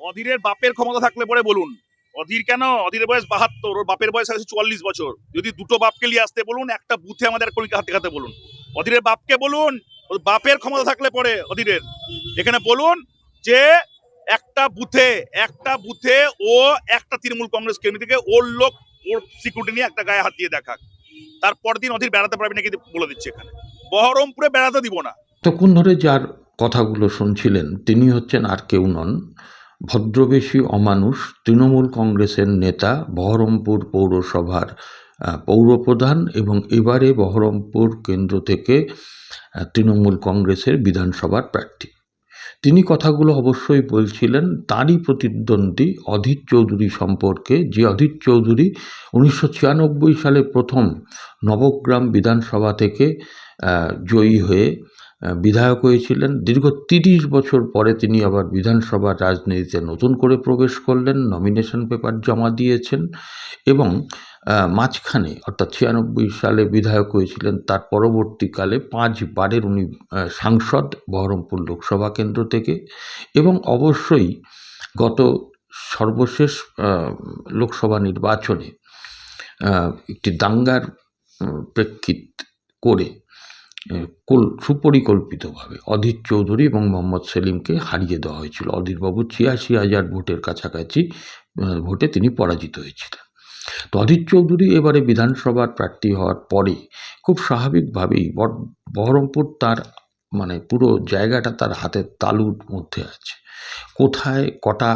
অধীরের বাপের ক্ষমতা থাকলে পরে বলুন। অধীর কেন, অধীরের বয়স 72, ওর বাপের বয়স আছে 44 বছর। যদি দুটো বাপকে নিয়ে আসতে বলুন, একটা বুথে আমাদের কলিকা হাতে হাতে বলুন। অধীরের বাপকে বলুন, ওর বাপের ক্ষমতা থাকলে পরে অধীরের এখানে বলুন যে একটা বুথে ও একটা তৃণমূল কংগ্রেস কর্মী থেকে ওর লোক ওর সিকিউরিটি নিয়ে একটা গায়ে হাত দিয়ে দেখাক, তারপর দিন অধীর বেড়াতে পারবে না, কিন্তু বলে দিচ্ছে এখানে বহরমপুরে বেড়াতে দিব না। তখন ধরে যার কথাগুলো শুনছিলেন তিনি হচ্ছেন আর কেউ নন, ভদ্রবেশী অমানুষ তৃণমূল কংগ্রেসের নেতা, বহরমপুর পৌরসভার পৌরপ্রধান এবং এবারে বহরমপুর কেন্দ্র থেকে তৃণমূল কংগ্রেসের বিধানসভার প্রার্থী। তিনি কথাগুলো অবশ্যই বলছিলেন তারই প্রতিদ্বন্দ্বী অধীর চৌধুরী সম্পর্কে, যে অধীর চৌধুরী 1996 সালে প্রথম নবগ্রাম বিধানসভা থেকে জয়ী হয়ে বিধায়ক হয়েছিলেন। দীর্ঘ 30 বছর পরে তিনি আবার বিধানসভার রাজনীতিতে নতুন করে প্রবেশ করলেন, নমিনেশন পেপার জমা দিয়েছেন এবং মাঝখানে অর্থাৎ 96 সালে বিধায়ক হয়েছিলেন, তার পরবর্তীকালে 5 বারের উনি সাংসদ বহরমপুর লোকসভা কেন্দ্র থেকে। এবং অবশ্যই গত সর্বশেষ লোকসভা নির্বাচনে একটি দাঙ্গার প্রেক্ষিত করে সুপরিকল্পিতভাবে অধীর চৌধুরী এবং মোহাম্মদ সেলিমকে হারিয়ে দেওয়া হয়েছিল। অধীরবাবু 86,000 ভোটের কাছাকাছি ভোটে তিনি পরাজিত হয়েছিলেন। তো অধীর চৌধুরী এবারে বিধানসভার প্রার্থী হওয়ার পরে খুব স্বাভাবিকভাবেই বহরমপুর তার মানে পুরো জায়গাটা তার হাতের তালুর মধ্যে আছে। কোথায় কটা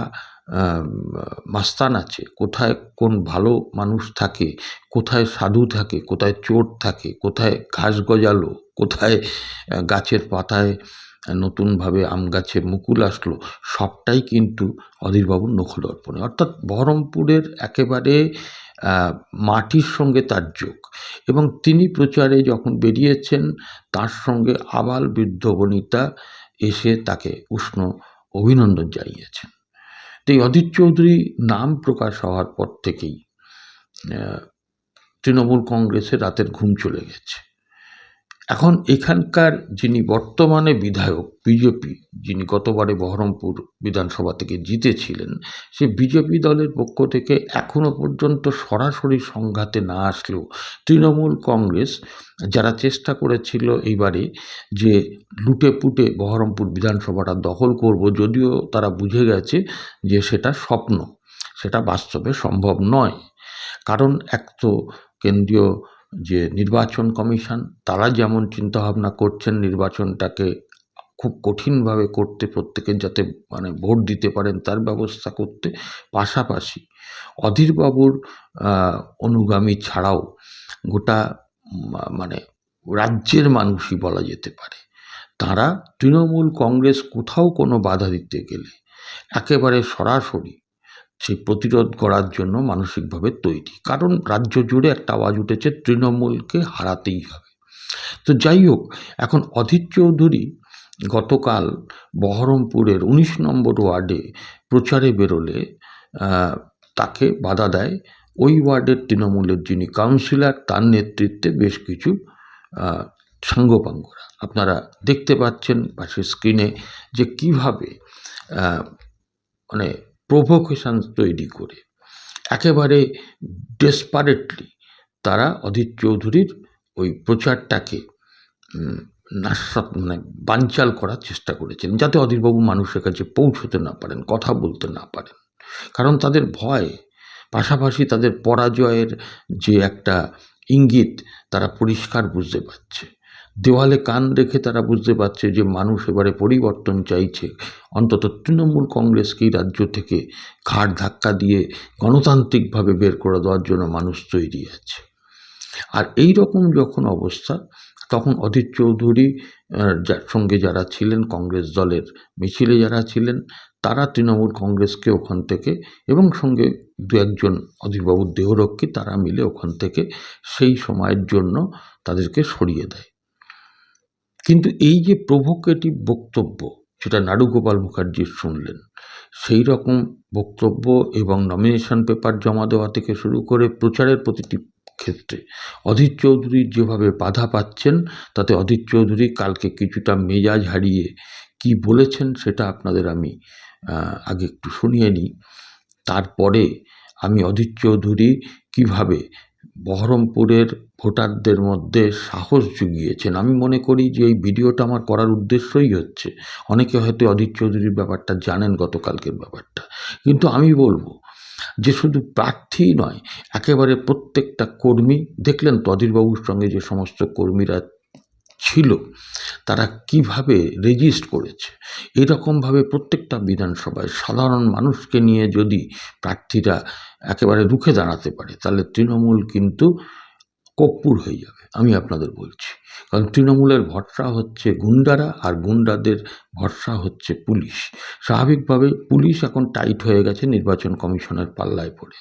মাস্তান আছে, কোথায় কোন ভালো মানুষ থাকে, কোথায় সাধু থাকে, কোথায় চোর থাকে, কোথায় ঘাস গজালো, কোথায় গাছের পাতায় নতুনভাবে আম গাছে মুকুল আসলো, সবটাই কিন্তু অধীরবাবুর নখদর্পণে। অর্থাৎ বহরমপুরের একেবারে মাটির সঙ্গে তার যোগ। এবং তিনি প্রচারে যখন বেরিয়েছেন তার সঙ্গে আবাল বৃদ্ধ বনিতা এসে তাকে উষ্ণ অভিনন্দন জানিয়েছেন। তো এই অধীর চৌধুরী নাম প্রকাশ হওয়ার পর থেকেই তৃণমূল কংগ্রেসের রাতের ঘুম চলে গেছে। এখন এখানকার যিনি বর্তমানে বিধায়ক বিজেপি, যিনি গতবারে বহরমপুর বিধানসভা থেকে জিতেছিলেন, সে বিজেপি দলের পক্ষ থেকে এখনো পর্যন্ত সরাসরি সংঘাতে না আসলেও তৃণমূল কংগ্রেস যারা চেষ্টা করেছিল এইবারে যে লুটে পুটে বহরমপুর বিধানসভাটা দখল করব, যদিও তারা বুঝে গেছে যে সেটা স্বপ্ন, সেটা বাস্তবে সম্ভব নয়। কারণ এক তো কেন্দ্রীয় যে নির্বাচন কমিশন, তারা যেমন চিন্তাভাবনা করছেন নির্বাচনটাকে খুব কঠিনভাবে করতে, প্রত্যেকে যাতে মানে ভোট দিতে পারেন তার ব্যবস্থা করতে, পাশাপাশি অধীরবাবুর অনুগামী ছাড়াও গোটা মানে রাজ্যের মানুষই বলা যেতে পারে, তারা তৃণমূল কংগ্রেস কোথাও কোনো বাধা দিতে গেলে একেবারে সরাসরি সেই প্রতিরোধ করার জন্য মানসিকভাবে তৈরি। কারণ রাজ্য জুড়ে একটা আওয়াজ উঠেছে তৃণমূলকে হারাতেই হবে। তো যাই হোক, এখন অধীর চৌধুরী গতকাল বহরমপুরের 19 নম্বর ওয়ার্ডে প্রচারে বেরোলে তাকে বাধা দেয় ওই ওয়ার্ডের তৃণমূলের যিনি কাউন্সিলর, তার নেতৃত্বে বেশ কিছু সাঙ্গপাঙ্গরা। আপনারা দেখতে পাচ্ছেন পাশের স্ক্রিনে যে কিভাবে মানে প্রভোকেশন তৈরি করে একেবারে ডেসপারেটলি তারা অধীর চৌধুরীর ওই প্রচারটাকে মানে বানচাল করার চেষ্টা করেছেন, যাতে অধীরবাবু মানুষের কাছে পৌঁছতে না পারেন, কথা বলতে না পারেন। কারণ তাদের ভয়, পাশাপাশি তাদের পরাজয়ের যে একটা ইঙ্গিত তারা পরিষ্কার বুঝতে পারছে। দেওয়ালে কান রেখে তারা বুঝতে পারছে যে মানুষ এবারে পরিবর্তন চাইছে। অন্তত তৃণমূল কংগ্রেসকেই রাজ্য থেকে ঘাড় ধাক্কা দিয়ে গণতান্ত্রিকভাবে বের করে দেওয়ার জন্য মানুষ তৈরি আছে। আর এই রকম যখন অবস্থা, তখন অধীর চৌধুরী যার সঙ্গে যারা ছিলেন, কংগ্রেস দলের মিছিলে যারা ছিলেন, তারা তৃণমূল কংগ্রেসকে ওখান থেকে এবং সঙ্গে দু একজন অধীরবাবুর দেহরক্ষী, তারা মিলে ওখান থেকে সেই সময়ের জন্য তাদেরকে সরিয়ে দেয়। কিন্তু এই যে প্রভোকেটিভ বক্তব্য, সেটা নাড়ুগোপাল মুখার্জির শুনলেন, সেই রকম বক্তব্য এবং নমিনেশন পেপার জমা দেওয়া থেকে শুরু করে প্রচারের প্রতিটি ক্ষেত্রে অধীর চৌধুরী যেভাবে বাধা পাচ্ছেন, তাতে অধীর চৌধুরী কালকে কিছুটা মেজাজ হারিয়ে কি বলেছেন সেটা আপনাদের আমি আগে একটু শুনিয়ে নিই। তারপরে আমি অধীর চৌধুরী কীভাবে বহরমপুরের ভোটারদের মধ্যে সাহস জুগিয়েছেন। আমি মনে করি যে এই ভিডিওটা আমার করার উদ্দেশ্যই হচ্ছে, অনেকে হয়তো অধীর চৌধুরীর ব্যাপারটা জানেন, গতকালকের ব্যাপারটা, কিন্তু আমি বলবো যে শুধু প্রার্থী নয়, একেবারে প্রত্যেকটা কর্মী, দেখলেন তো অধীরবাবুর সঙ্গে যে সমস্ত কর্মীরা ছিল তারা কিভাবে রেজিস্ট করেছে। এরকমভাবে প্রত্যেকটা বিধানসভায় সাধারণ মানুষকে নিয়ে যদি প্রার্থীরা একেবারে রুখে দাঁড়াতে পারে, তাহলে তৃণমূল কিন্তু কর্পূর হয়ে যাবে, আমি আপনাদের বলছি। কারণ তৃণমূলের ভরসা হচ্ছে গুন্ডারা, আর গুন্ডাদের ভরসা হচ্ছে পুলিশ। স্বাভাবিকভাবে পুলিশ এখন টাইট হয়ে গেছে নির্বাচন কমিশনের পাল্লায় পড়ে,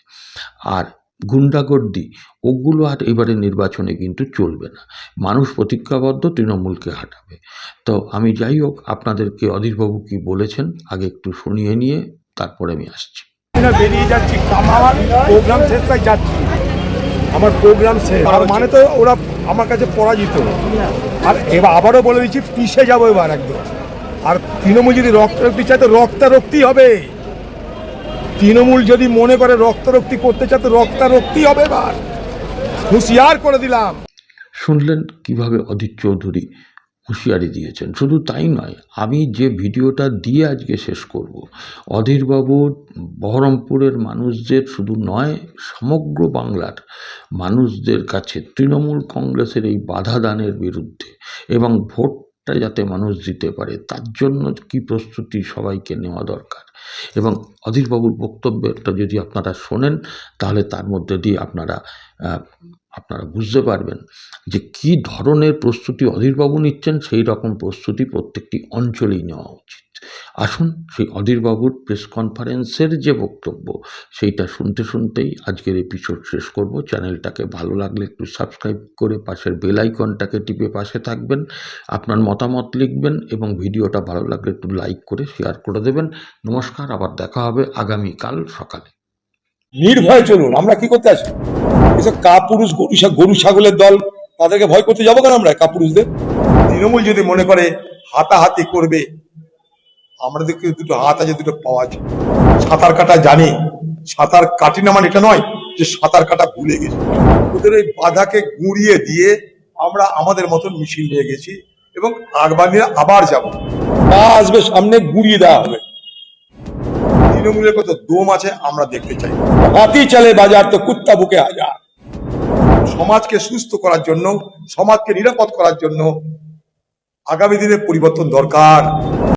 আর গুন্ডাগর্দি ওগুলো আর এবারে নির্বাচনে কিন্তু চলবে না। মানুষ প্রতিজ্ঞাবদ্ধ তৃণমূলকে হাঁটাবে। তো আমি যাই হোক, আপনাদেরকে অধীরবাবু কি বলেছেন আগে একটু শুনিয়ে নিয়ে তারপরে আমি আসছি। বেরিয়ে যাচ্ছি, আমার প্রোগ্রাম শেষ, তাই যাচ্ছি। আমার প্রোগ্রাম শেষ, আর মানে তো ওরা আমার কাছে পরাজিত। আর এবার আবারও বলে দিচ্ছি, পিছিয়ে যাবো এবার একদম। আর তৃণমূল যদি রক্তারক্তি চায় তো রক্তারক্তি হবে। তৃণমূল যদি মনে করে রক্তারক্তি করতে চায় তো রক্তারক্তি হবে এবার, হুঁশিয়ার করে দিলাম। শুনলেন কিভাবে অধীর চৌধুরী হুঁশিয়ারি দিয়েছেন। শুধু তাই নয়, আমি যে ভিডিওটা দিয়ে আজকে শেষ করব, অধীরবাবুর বহরমপুরের মানুষদের শুধু নয়, সমগ্র বাংলার মানুষদের কাছে তৃণমূল কংগ্রেসের এই বাধা দানের বিরুদ্ধে এবং ভোটটা যাতে মানুষ দিতে পারে তার জন্য কি প্রস্তুতি সবাইকে নেওয়া দরকার। এবং অধীরবাবুর বক্তব্যটা যদি আপনারা শোনেন, তাহলে তার মধ্যে দিয়ে আপনারা বুঝতে পারবেন যে কী ধরনের প্রস্তুতি অধীরবাবু নিচ্ছেন। সেই রকম প্রস্তুতি প্রত্যেকটি অঞ্চলেই নেওয়া উচিত। আসুন সেই অধীরবাবুর প্রেস কনফারেন্সের যে বক্তব্য, সেইটা শুনতে শুনতেই আজকের এপিসোড শেষ করব। চ্যানেলটাকে ভালো লাগলে একটু সাবস্ক্রাইব করে পাশের বেল আইকনটাকে টিপে পাশে থাকবেন, আপনার মতামত লিখবেন এবং ভিডিওটা ভালো লাগলে একটু লাইক করে শেয়ার করে দেবেন। নমস্কার, আবার দেখা হবে আগামীকাল সকালে। নির্ভয় চলুন। আমরা কি করতে আসি? এসব কাপুরুষ গরু ছাগলের দল, তাদেরকে ভয় করতে যাবো কেন আমরা? কাপুরুষদের তৃণমূল যদি মনে করে হাতাহাতি করবে, আমাদের দুটো হাত আছে, দুটো পাওয়া আছে। সাঁতার কাটা জানি, সাঁতার কাটি না মানে এটা নয় যে সাঁতার কাটা ভুলে গেছি। ওদের ওই বাধাকে গুঁড়িয়ে দিয়ে আমরা আমাদের মতন মিছিল নিয়ে গেছি এবং আগামীরা আবার যাব। পা আসবে সামনে, গুঁড়িয়ে দেওয়া হবে। তৃণমূলের কত দম আছে আমরা দেখতে চাই। হাতি চলে বাজার তো কুত্তা বুকে হাজার। সমাজকে সুস্থ করার জন্য, সমাজকে নিরাপদ করার জন্য আগামী দিনে পরিবর্তন দরকার।